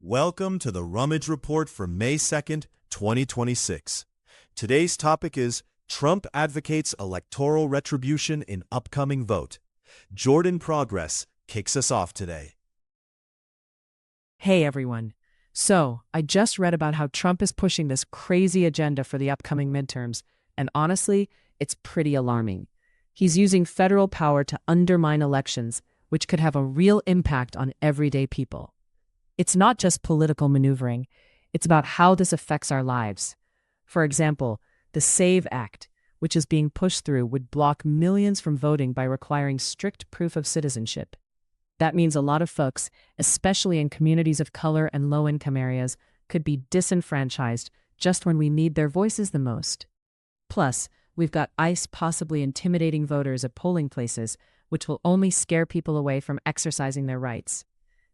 Welcome to the Rummage Report for May 2nd, 2026. Today's topic is Trump advocates electoral retribution in upcoming vote. Jordan Progress kicks us off today. Hey everyone. So, I just read about how Trump is pushing this crazy agenda for the upcoming midterms, and honestly, it's pretty alarming. He's using federal power to undermine elections, which could have a real impact on everyday people. It's not just political maneuvering, it's about how this affects our lives. For example, the SAVE Act, which is being pushed through, would block millions from voting by requiring strict proof of citizenship. That means a lot of folks, especially in communities of color and low-income areas, could be disenfranchised just when we need their voices the most. Plus, we've got ICE possibly intimidating voters at polling places, which will only scare people away from exercising their rights.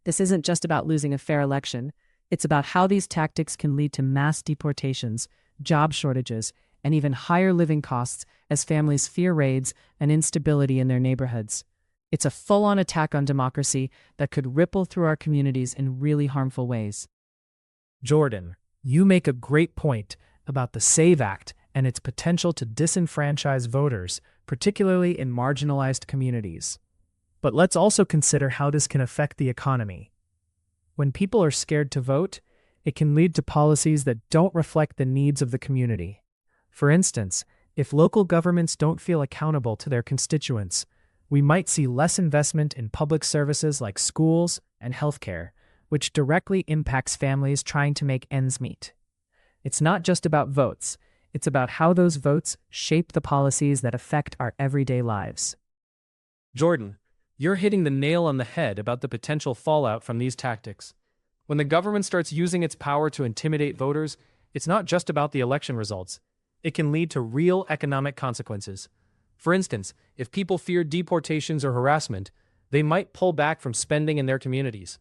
This isn't just about losing a fair election, it's about how these tactics can lead to mass deportations, job shortages, and even higher living costs as families fear raids and instability in their neighborhoods. It's a full-on attack on democracy that could ripple through our communities in really harmful ways. Jordan, you make a great point about the SAVE Act and its potential to disenfranchise voters, particularly in marginalized communities. But let's also consider how this can affect the economy. When people are scared to vote, it can lead to policies that don't reflect the needs of the community. For instance, if local governments don't feel accountable to their constituents, we might see less investment in public services like schools and healthcare, which directly impacts families trying to make ends meet. It's not just about votes, it's about how those votes shape the policies that affect our everyday lives. Jordan, you're hitting the nail on the head about the potential fallout from these tactics. When the government starts using its power to intimidate voters, it's not just about the election results. It can lead to real economic consequences. For instance, if people fear deportations or harassment, they might pull back from spending in their communities.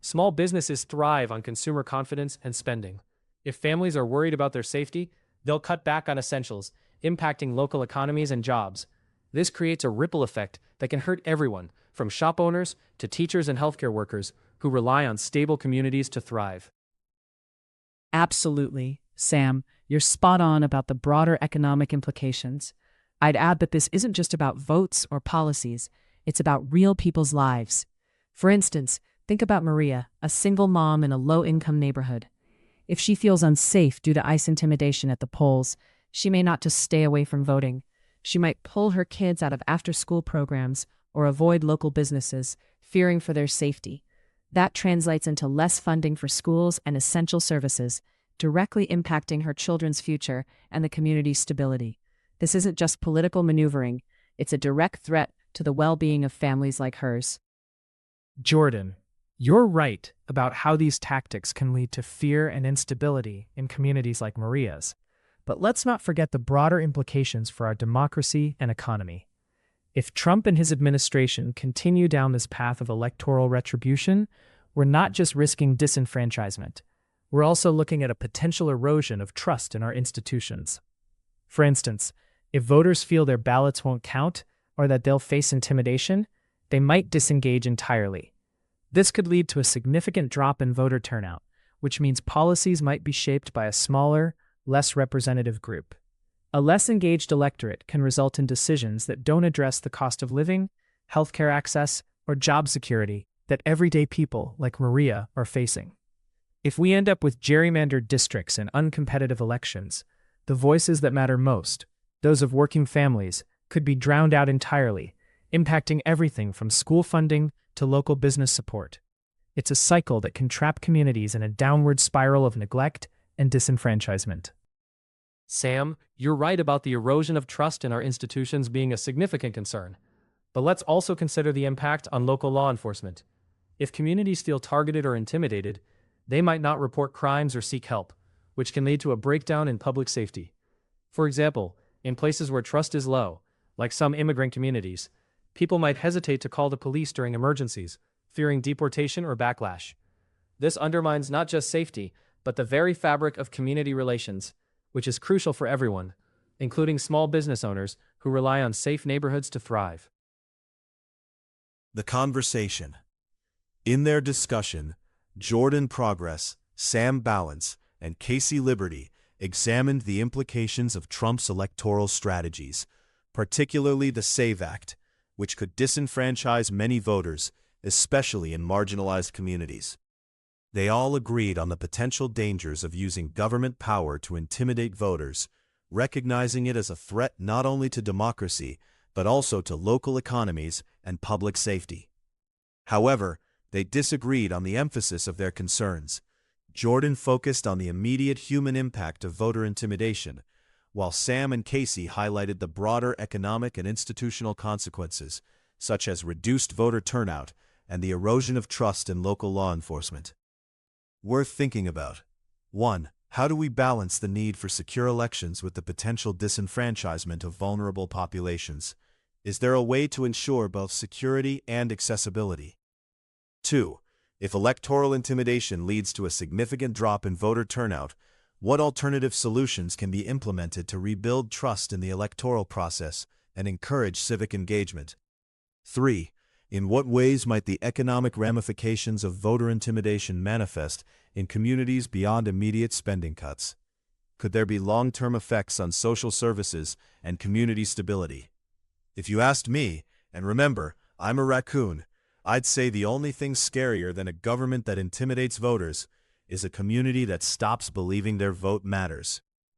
Small businesses thrive on consumer confidence and spending. If families are worried about their safety, they'll cut back on essentials, impacting local economies and jobs. This creates a ripple effect that can hurt everyone, from shop owners to teachers and healthcare workers who rely on stable communities to thrive. Absolutely, Sam, you're spot on about the broader economic implications. I'd add that this isn't just about votes or policies, it's about real people's lives. For instance, think about Maria, a single mom in a low-income neighborhood. If she feels unsafe due to ICE intimidation at the polls, she may not just stay away from voting. She might pull her kids out of after-school programs or avoid local businesses, fearing for their safety. That translates into less funding for schools and essential services, directly impacting her children's future and the community's stability. This isn't just political maneuvering, it's a direct threat to the well-being of families like hers. Jordan, you're right about how these tactics can lead to fear and instability in communities like Maria's. But let's not forget the broader implications for our democracy and economy. If Trump and his administration continue down this path of electoral retribution, we're not just risking disenfranchisement. We're also looking at a potential erosion of trust in our institutions. For instance, if voters feel their ballots won't count or that they'll face intimidation, they might disengage entirely. This could lead to a significant drop in voter turnout, which means policies might be shaped by a smaller, less representative group. A less engaged electorate can result in decisions that don't address the cost of living, healthcare access, or job security that everyday people like Maria are facing. If we end up with gerrymandered districts and uncompetitive elections, the voices that matter most, those of working families, could be drowned out entirely, impacting everything from school funding to local business support. It's a cycle that can trap communities in a downward spiral of neglect and disenfranchisement. Sam, you're right about the erosion of trust in our institutions being a significant concern. But let's also consider the impact on local law enforcement. If communities feel targeted or intimidated, they might not report crimes or seek help, which can lead to a breakdown in public safety. For example, in places where trust is low, like some immigrant communities, people might hesitate to call the police during emergencies, fearing deportation or backlash. This undermines not just safety, but the very fabric of community relations, which is crucial for everyone, including small business owners who rely on safe neighborhoods to thrive. The conversation. In their discussion, Jordan Progress, Sam Balance, and Casey Liberty examined the implications of Trump's electoral strategies, particularly the SAVE Act, which could disenfranchise many voters, especially in marginalized communities. They all agreed on the potential dangers of using government power to intimidate voters, recognizing it as a threat not only to democracy, but also to local economies and public safety. However, they disagreed on the emphasis of their concerns. Jordan focused on the immediate human impact of voter intimidation, while Sam and Casey highlighted the broader economic and institutional consequences, such as reduced voter turnout and the erosion of trust in local law enforcement. Worth thinking about. 1. How do we balance the need for secure elections with the potential disenfranchisement of vulnerable populations? Is there a way to ensure both security and accessibility? 2. If electoral intimidation leads to a significant drop in voter turnout, what alternative solutions can be implemented to rebuild trust in the electoral process and encourage civic engagement? 3. In what ways might the economic ramifications of voter intimidation manifest in communities beyond immediate spending cuts? Could there be long-term effects on social services and community stability? If you asked me, and remember, I'm a raccoon, I'd say the only thing scarier than a government that intimidates voters is a community that stops believing their vote matters.